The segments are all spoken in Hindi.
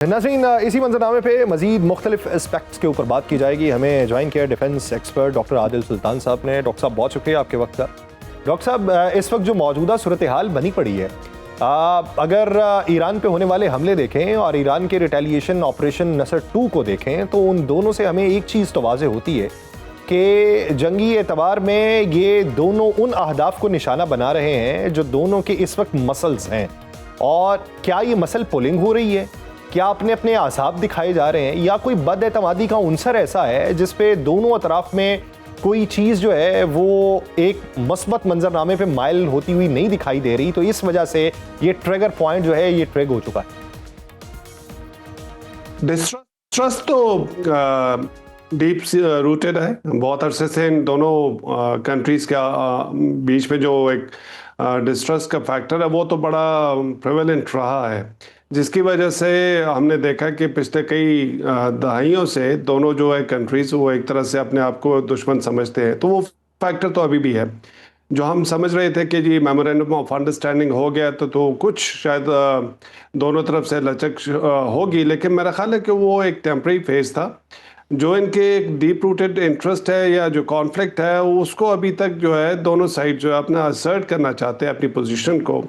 नाज़रीन, इसी मंजरनामे पे मजीद मुख्तलिफ एस्पेक्ट्स के ऊपर बात की जाएगी। हमें ज्वाइन किया डिफेंस एक्सपर्ट डॉक्टर आदिल सुल्तान साहब ने। डॉक्टर साहब, बहुत शुक्रिया आपके वक्त का। डॉक्टर साहब, इस वक्त जो मौजूदा सूरत हाल बनी पड़ी है, अगर ईरान पे होने वाले हमले देखें और ईरान के रिटेलिएशन ऑपरेशन नसर 2 को देखें तो उन दोनों से हमें एक चीज़ तो वाज़ेह होती है कि जंगी एतबार में ये दोनों उन अहदाफ को निशाना बना रहे हैं जो दोनों के इस वक्त मसल्स हैं। और क्या ये मसल पुलिंग हो रही है, क्या अपने अपने आसाब दिखाए जा रहे हैं, या कोई बदएतमादी का उनसर ऐसा है जिस पे दोनों अतराफ में कोई चीज़ जो है वो एक मस्बत मंजरनामे पे माइल होती हुई नहीं दिखाई दे रही, तो इस वजह से ये ट्रिगर पॉइंट जो है ये ट्रिग हो चुका है। डिस्ट्रस्ट तो डीप रूटेड है। बहुत अरसे से इन दोनों कंट्रीज के बीच में जो एक डिस्ट्रस्ट का फैक्टर है वो तो बड़ा प्रेवेलेंट रहा है, जिसकी वजह से हमने देखा कि पिछले कई दहाइयों से दोनों जो है कंट्रीज वो एक तरह से अपने आप को दुश्मन समझते हैं। तो वो फैक्टर तो अभी भी है। जो हम समझ रहे थे कि जी मेमोरेंडम ऑफ अंडरस्टैंडिंग हो गया तो कुछ शायद दोनों तरफ से लचक होगी, लेकिन मेरा ख्याल है कि वो एक टेम्परेरी फेज था। जो इनके एक डीप रूटेड इंटरेस्ट है या जो कॉन्फ्लिक्ट है उसको अभी तक जो है दोनों साइड जो है अपना असर्ट करना चाहते हैं अपनी पोजीशन को।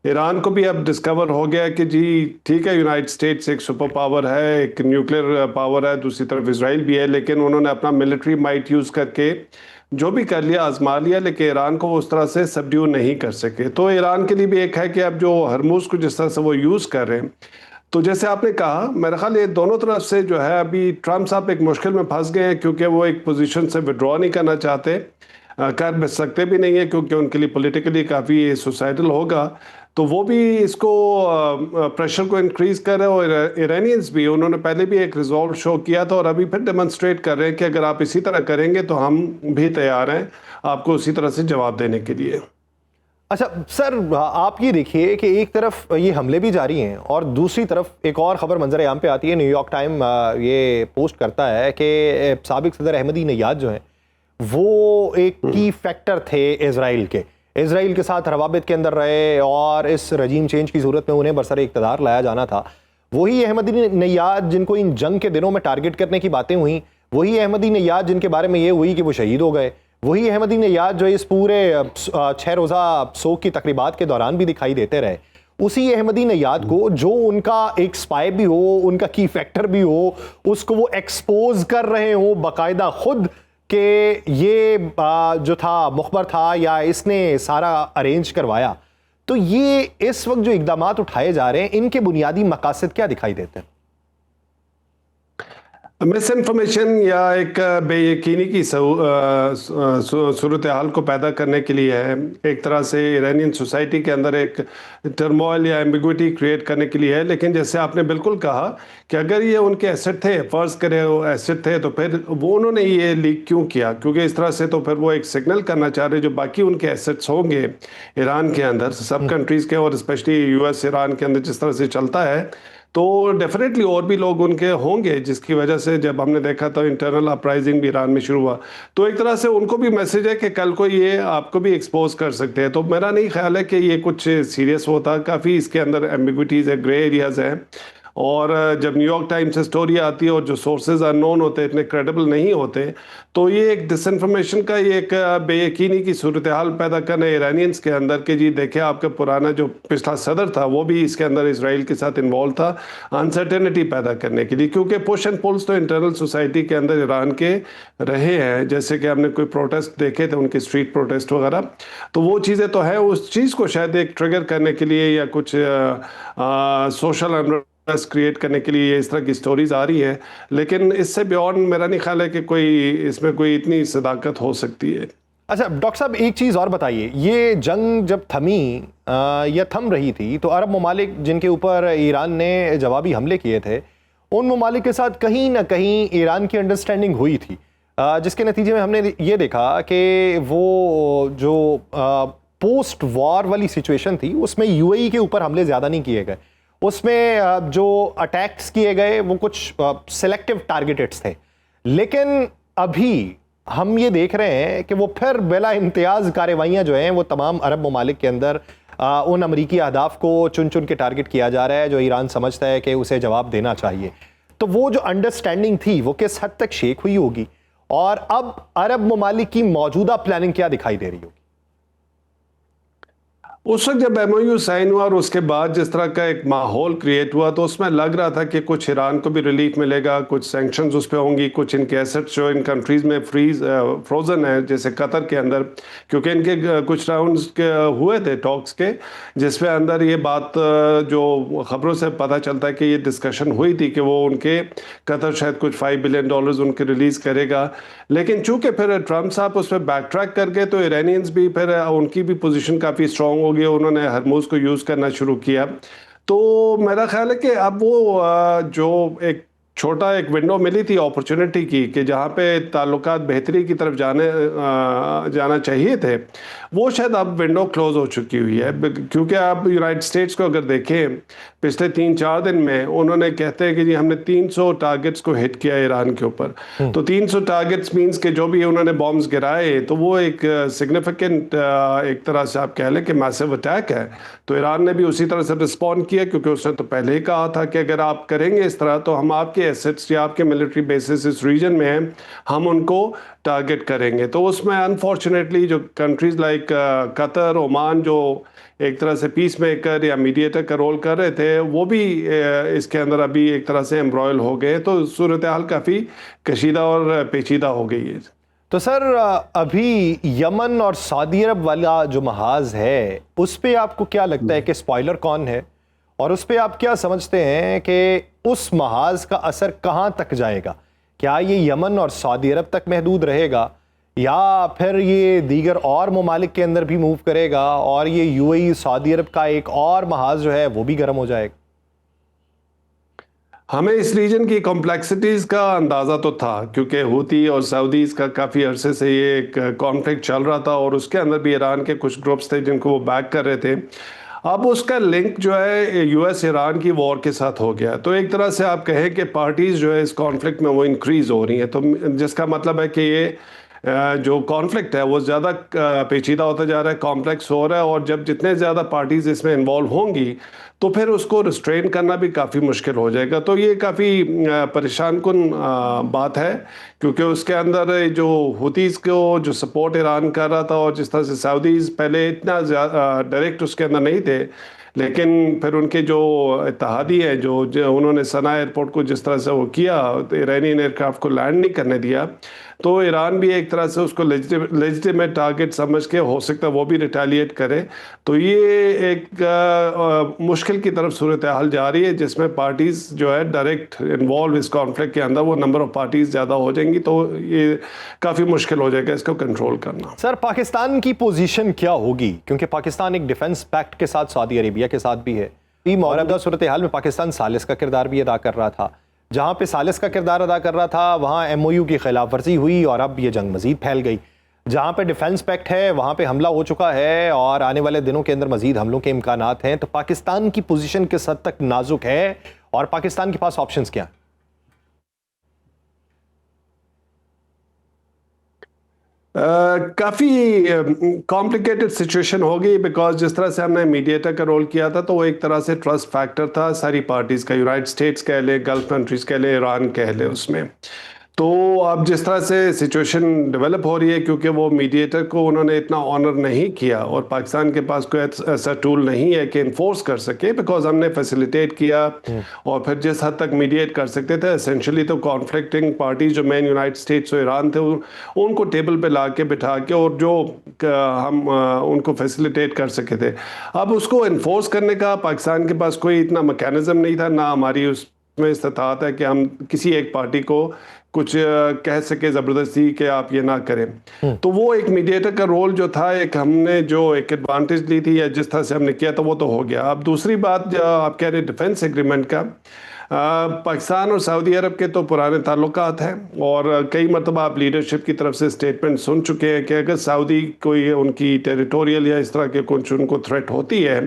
ईरान को भी अब डिस्कवर हो गया कि जी ठीक है, यूनाइटेड स्टेट्स एक सुपर पावर है, एक न्यूक्लियर पावर है, दूसरी तरफ इजराइल भी है, लेकिन उन्होंने अपना मिलिट्री माइट यूज़ करके जो भी कर लिया आजमा लिया, लेकिन ईरान को उस तरह से सबड्यू नहीं कर सके। तो ईरान के लिए भी एक है कि अब जो हरमुज को जिस तरह से वो यूज़ कर रहे हैं, तो जैसे आपने कहा, मेरा ख्याल ये दोनों तरफ से जो है अभी ट्रम्प साहब एक मुश्किल में फंस गए हैं, क्योंकि वो एक पोजीशन से विड्रॉ नहीं करना चाहते, कर सकते भी नहीं है, क्योंकि उनके लिए पॉलिटिकली काफ़ी सुसाइडल होगा। तो वो भी इसको प्रेशर को इंक्रीज कर रहे हैं। और ईरानियंस भी, उन्होंने पहले भी एक रिजॉल्व शो किया था और अभी फिर डेमोन्स्ट्रेट कर रहे हैं कि अगर आप इसी तरह करेंगे तो हम भी तैयार हैं आपको उसी तरह से जवाब देने के लिए। अच्छा सर, आप ये देखिए कि एक तरफ ये हमले भी जारी हैं और दूसरी तरफ एक और ख़बर मंजर आम पे आती है। न्यूयॉर्क टाइम ये पोस्ट करता है कि साबिक सदर अहमदी नैयाद जो हैं वो एक की फैक्टर थे इजराइल के साथ रवाबित के अंदर रहे और इस रजीम चेंज की सूरत में उन्हें बरसर इक़्तिदार लाया जाना था। वही अहमदी नैयाद जिनको इन जंग के दिनों में टारगेट करने की बातें हुई, वही अहमदी नैयाद जिनके बारे में ये हुई कि वो शहीद हो गए, वही अहमदी नैयाद जो इस पूरे 6 रोज़ा सोग की तकरीबात के दौरान भी दिखाई देते रहे। उसी अहमदी नैयाद को जो उनका एक स्पाई भी हो, उनका की फैक्टर भी हो, उसको वो एक्सपोज कर रहे हो बाकायदा खुद कि ये जो था मुखबर था या इसने सारा अरेंज करवाया। तो ये इस वक्त जो इक़दामात उठाए जा रहे हैं, इनके बुनियादी मकासद क्या दिखाई देते हैं? मिस इन्फॉर्मेशन या एक बेयकीनी की सूरत हाल को पैदा करने के लिए है, एक तरह से ईरानियन सोसाइटी के अंदर एक टर्मोइल या एम्बिग्विटी क्रिएट करने के लिए है। लेकिन जैसे आपने बिल्कुल कहा कि अगर ये उनके एसेट थे, फ़र्ज़ करें वो एसेट थे, तो फिर वो उन्होंने ये लीक क्यों किया? क्योंकि इस तरह से तो फिर वो एक सिग्नल करना चाह रहे जो बाकी उनके एसेट्स होंगे ईरान के अंदर, सब कंट्रीज़ के, और स्पेशली यूएस ईरान के अंदर जिस तरह से चलता है, तो डेफिनेटली और भी लोग उनके होंगे, जिसकी वजह से जब हमने देखा तो इंटरनल अपराइजिंग भी ईरान में शुरू हुआ। तो एक तरह से उनको भी मैसेज है कि कल को ये आपको भी एक्सपोज कर सकते हैं। तो मेरा नहीं ख्याल है कि ये कुछ सीरियस होता, काफ़ी इसके अंदर एम्बिग्विटीज़ है, ग्रे एरियाज़ हैं। और जब न्यूयॉर्क टाइम्स से स्टोरी आती है और जो सोर्सेज अननोन होते हैं, इतने क्रेडिबल नहीं होते, तो ये एक डिसइंफॉर्मेशन का ये एक बेयकीनी की सूरत हाल पैदा करना ईरानियंस के अंदर कि जी देखिए आपका पुराना जो पिछला सदर था वो भी इसके अंदर इसराइल के साथ इन्वॉल्व था, अनसर्टेनिटी पैदा करने के लिए। क्योंकि पुश एंड पुल्स तो इंटरनल सोसाइटी के अंदर ईरान के रहे हैं, जैसे कि हमने कोई प्रोटेस्ट देखे थे, उनके स्ट्रीट प्रोटेस्ट वगैरह, तो वो चीज़ें तो है। उस चीज़ को शायद एक ट्रिगर करने के लिए या कुछ सोशल क्रिएट करने के लिए इस तरह की स्टोरीज आ रही है, लेकिन इससे बियॉन्ड मेरा नहीं ख्याल है कि कोई इसमें कोई इतनी सदाकत हो सकती है। अच्छा डॉक्टर साहब, एक चीज़ और बताइए, ये जंग जब थमी या थम रही थी तो अरब ममालिक जिनके ऊपर ईरान ने जवाबी हमले किए थे, उन ममालिक के साथ कहीं ना कहीं ईरान की अंडरस्टैंडिंग हुई थी, जिसके नतीजे में हमने ये देखा कि वो जो पोस्ट वॉर वाली सिचुएशन थी उसमें यूएई के ऊपर हमले ज़्यादा नहीं किए गए, उसमें जो अटैक्स किए गए वो कुछ सिलेक्टिव टारगेटेड्स थे। लेकिन अभी हम ये देख रहे हैं कि वो फिर बेला इम्तियाज़ कार्रवाइयाँ जो हैं वो तमाम अरब ममालिक के अंदर उन अमरीकी अहदाफ को चुन चुन के टारगेट किया जा रहा है जो ईरान समझता है कि उसे जवाब देना चाहिए। तो वो जो अंडरस्टैंडिंग थी वो किस हद तक शेक हुई होगी, और अब अरब ममालिक की मौजूदा प्लानिंग क्या दिखाई दे रही होगी? उस वक्त जब एमओयू साइन हुआ और उसके बाद जिस तरह का एक माहौल क्रिएट हुआ, तो उसमें लग रहा था कि कुछ ईरान को भी रिलीफ मिलेगा, कुछ सैंक्शंस उस पर होंगी, कुछ इनके एसेट्स जो इन कंट्रीज में फ्रोजन है जैसे कतर के अंदर, क्योंकि इनके कुछ राउंड्स हुए थे टॉक्स के, जिसमें अंदर ये बात जो खबरों से पता चलता है कि ये डिस्कशन हुई थी कि वो उनके कतर शायद कुछ $5 बिलियन उनके रिलीज़ करेगा। लेकिन चूंकि फिर ट्रम्प साहब उस पर बैक ट्रैक कर गए, तो ईरानियंस भी फिर उनकी भी पोजीशन काफ़ी स्ट्रांग हो गई, उन्होंने हरमुज़ को यूज़ करना शुरू किया। तो मेरा ख्याल है कि अब वो जो एक छोटा एक विंडो मिली थी अपॉर्चुनिटी की कि जहाँ पे ताल्लुकात बेहतरी की तरफ जाना चाहिए थे, वो शायद अब विंडो क्लोज हो चुकी हुई है। क्योंकि आप यूनाइटेड स्टेट्स को अगर देखें, पिछले 3-4 दिन में उन्होंने कहते हैं कि जी हमने 300 टारगेट्स को हिट किया ईरान के ऊपर। तो 300 टारगेट्स मींस के जो भी उन्होंने बॉम्ब्स गिराए, तो वो एक सिग्निफिकेंट एक तरह से आप कह लें कि मैसिव अटैक है। तो ईरान ने भी उसी तरह से रिस्पॉन्ड किया, क्योंकि उसने तो पहले ही कहा था कि अगर आप करेंगे इस तरह तो हम आपके एसेट्स या आपके मिलिट्री बेसिस इस रीजन में हैं, हम उनको टारगेट करेंगे। तो उसमें अनफॉर्चुनेटली जो कंट्रीज लाइक कतर, ओमान, जो एक तरह से पीस मेकर या मीडिएटर का रोल कर रहे थे, वो भी इसके अंदर अभी एक तरह से एम्ब्रॉयल हो गए। तो सूरत हाल काफ़ी कशीदा और पेचीदा हो गई है। तो सर, अभी यमन और सऊदी अरब वाला जो महाज है, उस पे आपको क्या लगता है कि स्पॉइलर कौन है, और उस पे आप क्या समझते हैं कि उस महाज का असर कहां तक जाएगा? क्या ये यमन और सऊदी अरब तक महदूद रहेगा, या फिर ये दीगर और ममालिक के अंदर भी मूव करेगा और ये यूएई सऊदी अरब का एक और महाज जो है वो भी गर्म हो जाएगा? हमें इस रीजन की कॉम्प्लेक्सिटीज का अंदाज़ा तो था, क्योंकि हूती और सऊदीज़ का काफ़ी अरसे से ये एक कॉन्फ्लिक्ट चल रहा था, और उसके अंदर भी ईरान के कुछ ग्रुप्स थे जिनको वो बैक कर रहे थे। अब उसका लिंक जो है यूएस ईरान की वॉर के साथ हो गया। तो एक तरह से आप कहें कि पार्टीज़ जो है इस कॉन्फ्लिक्ट में वो इंक्रीज़ हो रही हैं, तो जिसका मतलब है कि ये जो कॉन्फ्लिक्ट है वो ज़्यादा पेचीदा होता जा रहा है, कॉम्प्लेक्स हो रहा है, और जब जितने ज़्यादा पार्टीज़ इसमें इन्वॉल्व होंगी तो फिर उसको रिस्ट्रेन करना भी काफ़ी मुश्किल हो जाएगा। तो ये काफ़ी परेशान कुन बात है, क्योंकि उसके अंदर जो हुतीज़ को जो सपोर्ट ईरान कर रहा था, और जिस तरह से सऊदीज़ पहले इतना डायरेक्ट उसके अंदर नहीं थे, लेकिन फिर उनके जो इत्तेहादी है जो उन्होंने सना एयरपोर्ट को जिस तरह से वो किया, ईरानियन एयरक्राफ्ट को लैंड नहीं करने दिया, तो ईरान भी एक तरह से उसको लेजिटिमेट टारगेट समझ के हो सकता है वो भी रिटेलिएट करे। तो ये एक मुश्किल की तरफ सूरत हाल जा रही है, जिसमें पार्टीज़ जो है डायरेक्ट इन्वॉल्व इस कॉन्फ्लिक्ट के अंदर, वो नंबर ऑफ पार्टीज़ ज़्यादा हो जाएंगी, तो ये काफ़ी मुश्किल हो जाएगा इसको कंट्रोल करना। सर, पाकिस्तान की पोजीशन क्या होगी, क्योंकि पाकिस्तान एक डिफेंस पैक्ट के साथ सऊदी अरेबिया के साथ भी है। मौजूदा सूरत हाल में पाकिस्तान सालिस का किरदार भी अदा कर रहा था। जहां पे सालिस का किरदार अदा कर रहा था वहां एमओयू की खिलाफ वर्जी हुई, और अब ये जंग मजीद फैल गई। जहां पे डिफेंस पैक्ट है वहां पे हमला हो चुका है, और आने वाले दिनों के अंदर मजीद हमलों के इम्कानात हैं। तो पाकिस्तान की पोजीशन किस हद तक नाजुक है, और पाकिस्तान के पास ऑप्शंस क्या हैं? काफ़ी कॉम्प्लिकेटेड सिचुएशन होगी, बिकॉज जिस तरह से हमने मीडिएटर का रोल किया था, तो वो एक तरह से ट्रस्ट फैक्टर था सारी पार्टीज़ का, यूनाइटेड स्टेट्स कह ले, गल्फ कंट्रीज़ कह ले, ईरान कह ले उसमें। तो अब जिस तरह से सिचुएशन डेवलप हो रही है, क्योंकि वो मीडिएटर को उन्होंने इतना ऑनर नहीं किया, और पाकिस्तान के पास कोई ऐसा टूल नहीं है कि इन्फोर्स कर सके, बिकॉज हमने फैसिलिटेट किया, और फिर जिस हद तक मीडिएट कर सकते थे एसेंशली, तो कॉन्फ्लिक्टिंग पार्टीज जो मेन यूनाइटेड स्टेट्स और ईरान थे, उनको टेबल पे ला के बिठा के, और जो हम उनको फैसिलिटेट कर सके थे। अब उसको इन्फोर्स करने का पाकिस्तान के पास कोई इतना मैकेनिज्म नहीं था, ना हमारी उसमें इस्तात है कि हम किसी एक पार्टी को कुछ कह सके ज़बरदस्ती कि आप ये ना करें। तो वो एक मीडिएटर का रोल जो था, एक हमने जो एक एडवांटेज ली थी या जिस तरह से हमने किया था, वो तो हो गया। अब दूसरी बात जो आप कह रहे डिफेंस एग्रीमेंट का, पाकिस्तान और सऊदी अरब के तो पुराने ताल्लुकात हैं, और कई मरतबा आप लीडरशिप की तरफ से स्टेटमेंट सुन चुके हैं कि अगर सऊदी कोई उनकी टेरिटोरियल या इस तरह के कुछ उनको थ्रेट होती है,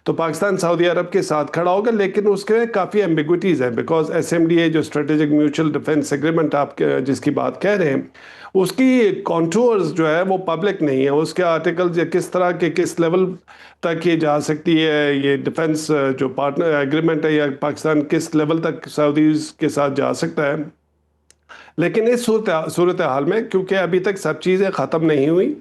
तो पाकिस्तान सऊदी अरब के साथ खड़ा होगा, लेकिन उसके काफ़ी एम्बिग्विटीज़ हैं, बिकॉज SMDA जो स्ट्रेटेजिक म्यूचुअल डिफेंस एग्रीमेंट आप जिसकी बात कह रहे हैं, उसकी कॉन्टूर्स जो है वो पब्लिक नहीं है। उसके आर्टिकल्स या किस तरह के किस लेवल तक ये जा सकती है, ये डिफेंस जो पार्टनर एग्रीमेंट है, या पाकिस्तान किस लेवल तक सऊदीज के साथ जा सकता है। लेकिन इस सूरत हाल में, क्योंकि अभी तक सब चीज़ें ख़त्म नहीं हुई,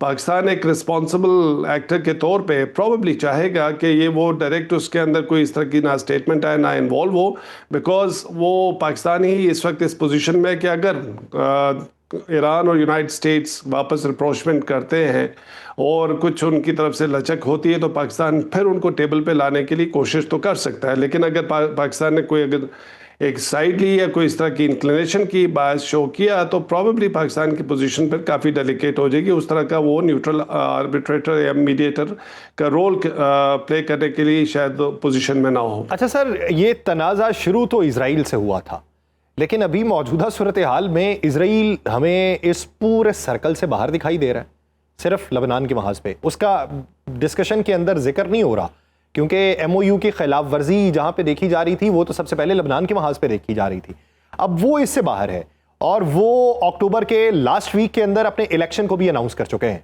पाकिस्तान एक रिस्पॉन्सिबल एक्टर के तौर पे प्रोबेबली चाहेगा कि ये वो डायरेक्ट उसके अंदर कोई इस तरह की ना स्टेटमेंट आए ना इन्वॉल्व हो, बिकॉज वो पाकिस्तान ही इस वक्त इस पोजीशन में है कि अगर ईरान और यूनाइटेड स्टेट्स वापस रिप्रोचमेंट करते हैं और कुछ उनकी तरफ से लचक होती है, तो पाकिस्तान फिर उनको टेबल पे लाने के लिए कोशिश तो कर सकता है। लेकिन अगर पाकिस्तान ने कोई अगर एक साइड ली या कोई इस तरह की इंक्लिनेशन की बात शो किया, तो प्रॉबेबली पाकिस्तान की पोजीशन पर काफ़ी डेलिकेट हो जाएगी। उस तरह का वो न्यूट्रल आर्बिट्रेटर या मीडिएटर का रोल प्ले करने के लिए शायद पोजीशन में ना हो। अच्छा सर, ये तनाज़ा शुरू तो इजराइल से हुआ था, लेकिन अभी मौजूदा सूरत हाल में इजराइल हमें इस पूरे सर्कल से बाहर दिखाई दे रहा है। सिर्फ लबनान के महाज पे उसका डिस्कशन के अंदर जिक्र नहीं हो रहा, क्योंकि MOU की खिलाफ वर्जी जहां पे देखी जा रही थी वो तो सबसे पहले लबनान के महाज पे देखी जा रही थी। अब वो इससे बाहर है और वो अक्टूबर के लास्ट वीक के अंदर अपने इलेक्शन को भी अनाउंस कर चुके हैं।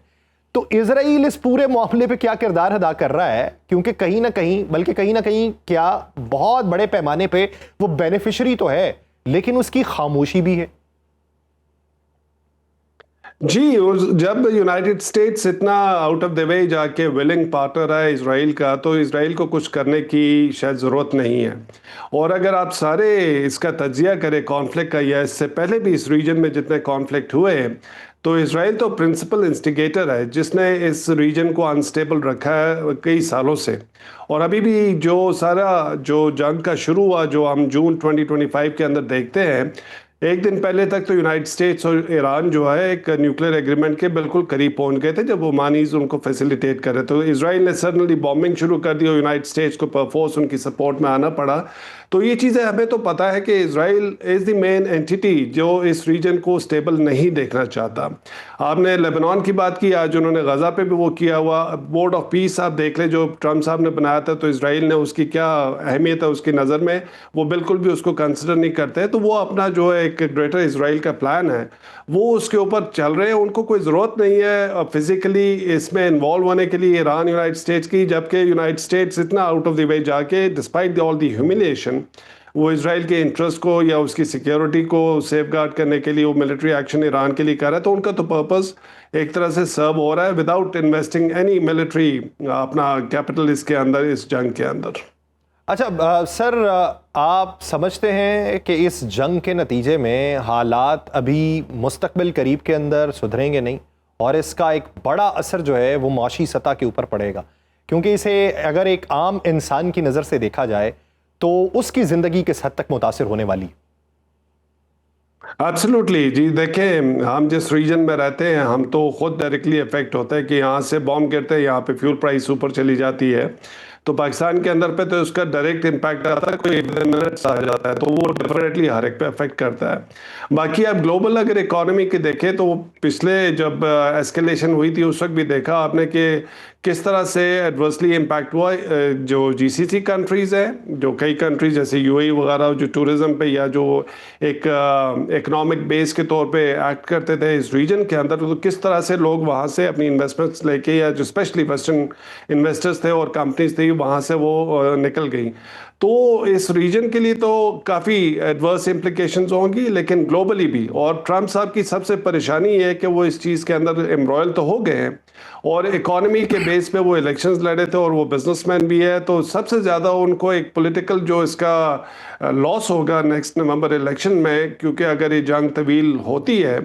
तो इजराइल इस पूरे मामले पे क्या किरदार अदा कर रहा है? क्योंकि कहीं ना कहीं, बल्कि कहीं ना कहीं क्या बहुत बड़े पैमाने पे वो बेनिफिशियरी तो है, लेकिन उसकी खामोशी भी है। जी, और जब यूनाइटेड स्टेट्स इतना आउट ऑफ द वे जाके विलिंग पार्टनर है इसराइल का, तो इसराइल को कुछ करने की शायद ज़रूरत नहीं है। और अगर आप सारे इसका तज्जिया करें कॉन्फ्लिक्ट का, या इससे पहले भी इस रीजन में जितने कॉन्फ्लिक्ट हुए हैं, तो इसराइल तो प्रिंसिपल इंस्टिगेटर है जिसने इस रीजन को अनस्टेबल रखा है कई सालों से। और अभी भी जो सारा जो जंग का शुरू हुआ, जो हम जून 2025 के अंदर देखते हैं, एक दिन पहले तक तो यूनाइटेड स्टेट्स और ईरान जो है एक न्यूक्लियर एग्रीमेंट के बिल्कुल करीब पहुंच गए थे, जब ओमानीज उनको फैसिलिटेट कर रहे थे। तो इसराइल ने सडनली बॉम्बिंग शुरू कर दी और यूनाइटेड स्टेट्स को परफोर्स उनकी सपोर्ट में आना पड़ा। तो ये चीज़ें हमें तो पता है कि Israel is the main entity जो इस रीजन को स्टेबल नहीं देखना चाहता। आपने लेबनान की बात की, आज उन्होंने गजा पे भी वो किया हुआ। बोर्ड ऑफ पीस आप देख ले जो ट्रम्प साहब ने बनाया था, तो इसराइल ने उसकी क्या अहमियत है उसकी नज़र में, वो बिल्कुल भी उसको कंसिडर नहीं करते। तो वो अपना जो है एक ग्रेटर इसराइल का प्लान है वो उसके ऊपर चल रहे हैं। उनको कोई ज़रूरत नहीं है फिजिकली इसमें इन्वॉल्व होने के लिए ईरान यूनाइटेड स्टेट्स की, जबकि यूनाइटेड स्टेट्स इतना आउट ऑफ द वे जाके डिस्पाइट ऑल द ह्यूमिलिएशन वो इसराइल के इंटरेस्ट को या उसकी सिक्योरिटी को सेफगार्ड करने के लिए वो मिलिट्री एक्शन ईरान के लिए कर रहा है। तो उनका तो पर्पस एक तरह से सर्व हो रहा है विदाउट इन्वेस्टिंग एनी मिलिट्री अपना कैपिटल इसके अंदर, इस जंग के अंदर। अच्छा सर, आप समझते हैं कि इस जंग के नतीजे में हालात अभी मुस्तकबिल करीब के अंदर सुधरेंगे नहीं, और इसका एक बड़ा असर जो है वो माशी सतह के ऊपर पड़ेगा? क्योंकि इसे अगर एक आम इंसान की नज़र से देखा जाए तो उसकी ज़िंदगी किस हद तक मुतासिर होने वाली? एब्सोल्युटली जी, देखें हम जिस रीजन में रहते हैं हम तो खुद डायरेक्टली इफेक्ट होता है कि यहाँ से बॉम्ब गिरते हैं, यहाँ पे फ्यूल प्राइस ऊपर चली जाती है। तो पाकिस्तान के अंदर पे तो उसका डायरेक्ट इम्पैक्ट आता है, कोई मिनट्स आ जाता है, तो वो डेफिनेटली हर एक पे अफेक्ट करता है। बाकी आप ग्लोबल अगर इकोनॉमी के देखें तो पिछले जब एस्केलेशन हुई थी उस वक्त भी देखा आपने कि किस तरह से एडवर्सली इम्पैक्ट हुआ जो GCC कंट्रीज़ हैं, जो कई कंट्रीज जैसे UAE वगैरह जो टूरिज़्म पे या जो एक इकोनॉमिक बेस के तौर पे एक्ट करते थे इस रीजन के अंदर, तो किस तरह से लोग वहाँ से अपनी इन्वेस्टमेंट्स लेके, या जो स्पेशली वेस्टर्न इन्वेस्टर्स थे और कंपनीज थी वहाँ से वो निकल गई। तो इस रीजन के लिए तो काफ़ी एडवर्स इम्प्लिकेशंस होंगी, लेकिन ग्लोबली भी। और ट्रम्प साहब की सबसे परेशानी है कि वो इस चीज़ के अंदर एम्ब्रॉयल तो हो गए हैं और इकोनॉमी के बेस पे वो इलेक्शंस लड़े थे और वो बिजनेसमैन भी है, तो सबसे ज़्यादा उनको एक पॉलिटिकल जो इसका लॉस होगा नेक्स्ट नवंबर इलेक्शन में, क्योंकि अगर ये जंग तवील होती है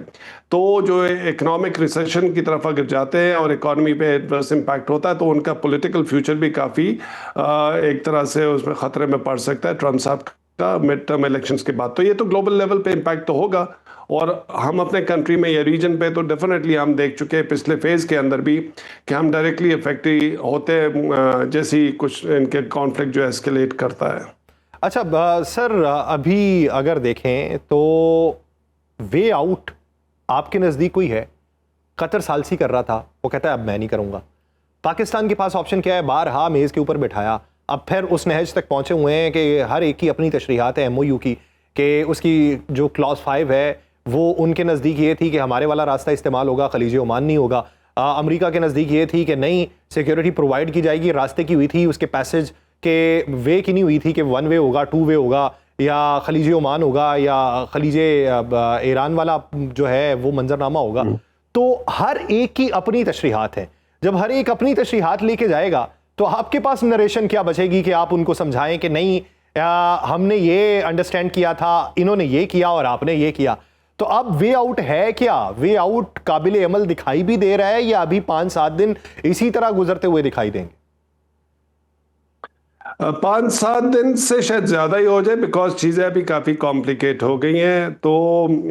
तो जो इकोनॉमिक रिसेशन की तरफ अगर जाते हैं और इकोनॉमी पे एडवर्स इम्पैक्ट होता है तो उनका पॉलिटिकल फ्यूचर भी काफ़ी एक तरह से उसमें ख़तरे में पड़ सकता है ट्रम्प साहब का मिड टर्म इलेक्शंस के बाद। तो ये तो ग्लोबल लेवल पे इम्पैक्ट तो होगा, और हम अपने कंट्री में या रीजन पे तो डेफिनेटली हम देख चुके हैं पिछले फेज के अंदर भी कि हम डायरेक्टली इफेक्टिव होते हैं जैसी कुछ इनके कॉन्फ्लिक्ट जो एस्केलेट करता है। अच्छा सर, अभी अगर देखें तो वे आउट आपके नज़दीक कोई है? कतर सालसी कर रहा था, वो कहता है अब मैं नहीं करूँगा। पाकिस्तान के पास ऑप्शन क्या है? बारहा मेज़ के ऊपर बिठाया, अब फिर उस नहज तक पहुंचे हुए हैं कि हर एक की अपनी तशरीहात है एमओयू की, कि उसकी जो क्लॉज 5 है वो उनके नज़दीक ये थी कि हमारे वाला रास्ता इस्तेमाल होगा, खलीज ओमान नहीं होगा। अमेरिका के नज़दीक ये थी कि नहीं, सिक्योरिटी प्रोवाइड की जाएगी, रास्ते की हुई थी, उसके पैसेज के वे की नहीं हुई थी कि 1 वे होगा, 2 वे होगा, या खलीज ओमान होगा, या खलीज ईरान वाला जो है वो मंजरनामा होगा। तो हर एक की अपनी तशरीहात है। जब हर एक अपनी तशरीहात लेके जाएगा तो आपके पास नरेशन क्या बचेगी कि आप उनको समझाएं कि नहीं, हमने ये अंडरस्टैंड किया था, इन्होंने ये किया और आपने ये किया। तो अब वे आउट है क्या? वे आउट काबिल अमल दिखाई भी दे रहा है या अभी 5-7 दिन इसी तरह गुजरते हुए दिखाई देंगे? 5-7 दिन से शायद ज़्यादा ही हो जाए, बिकॉज चीज़ें अभी काफ़ी कॉम्प्लिकेट हो गई हैं। तो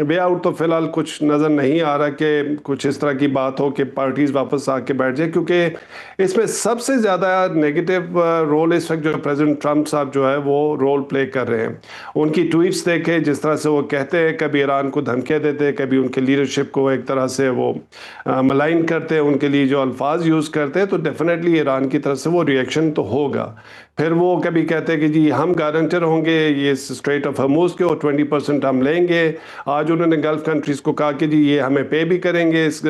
वे आउट तो फिलहाल कुछ नज़र नहीं आ रहा कि कुछ इस तरह की बात हो कि पार्टीज़ वापस आके बैठ जाए, क्योंकि इसमें सबसे ज़्यादा नेगेटिव रोल इस वक्त जो प्रेसिडेंट ट्रंप साहब जो है वो रोल प्ले कर रहे हैं। उनकी ट्वीट्स देखे, जिस तरह से वो कहते हैं, कभी ईरान को धमकियाँ देते हैं, कभी उनके लीडरशिप को एक तरह से वो मलाइन करते हैं, उनके लिए जो अल्फाज यूज़ करते हैं, तो डेफिनेटली ईरान की तरफ से वो रिएक्शन तो होगा। फिर वो कभी कहते हैं कि जी हम गारंटर होंगे ये स्ट्रेट ऑफ हर्मुज़ के और 20% हम लेंगे। आज उन्होंने गल्फ कंट्रीज़ को कहा कि जी ये हमें पे भी करेंगे इस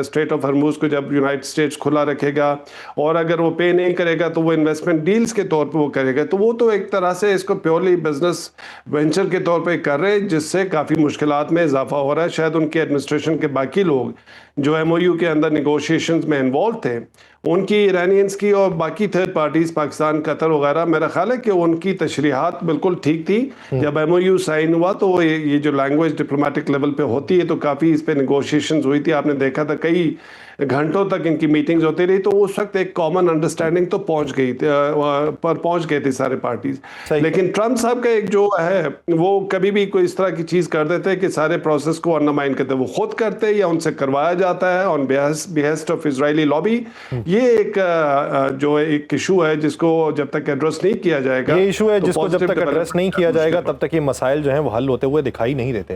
स्ट्रेट ऑफ हर्मुज़ को जब यूनाइटेड स्टेट्स खुला रखेगा, और अगर वो पे नहीं करेगा तो वो इन्वेस्टमेंट डील्स के तौर पे वो करेगा। तो वो तो एक तरह से इसको प्योरली बिजनेस वेंचर के तौर पे कर रहे हैं, जिससे काफ़ी मुश्किलात में इजाफा हो रहा है। शायद उनके एडमिनिस्ट्रेशन के बाकी लोग जो एमओयू के अंदर निगोशिएशंस में इन्वॉल्व थे, उनकी ईरानियंस की और बाकी थर्ड पार्टीज पाकिस्तान, कतर वगैरह, मेरा ख्याल है कि उनकी तशरीहात बिल्कुल ठीक थी। जब एमओयू साइन हुआ तो ये जो लैंग्वेज डिप्लोमेटिक लेवल पे होती है तो काफ़ी इस पे निगोशिएशंस हुई थी। आपने देखा था कई घंटों तक इनकी मीटिंग्स होती रही, तो उस वक्त एक कॉमन अंडरस्टैंडिंग तो पहुंच गए थे सारे पार्टीज। लेकिन ट्रंप साहब का एक जो है वो कभी भी कोई इस तरह की चीज़ कर देते हैं कि सारे प्रोसेस को अंडरमाइन करते हैं। वो खुद करते हैं या उनसे करवाया जाता है on behest of Israeli lobby. ये एक जो एक इशू है जिसको जब तक एड्रेस नहीं किया जाएगा, ये इशू है जिसको जब तक एड्रेस नहीं किया जाएगा तब तक ये मसाइल जो हैं वो हल होते हुए दिखाई नहीं देते।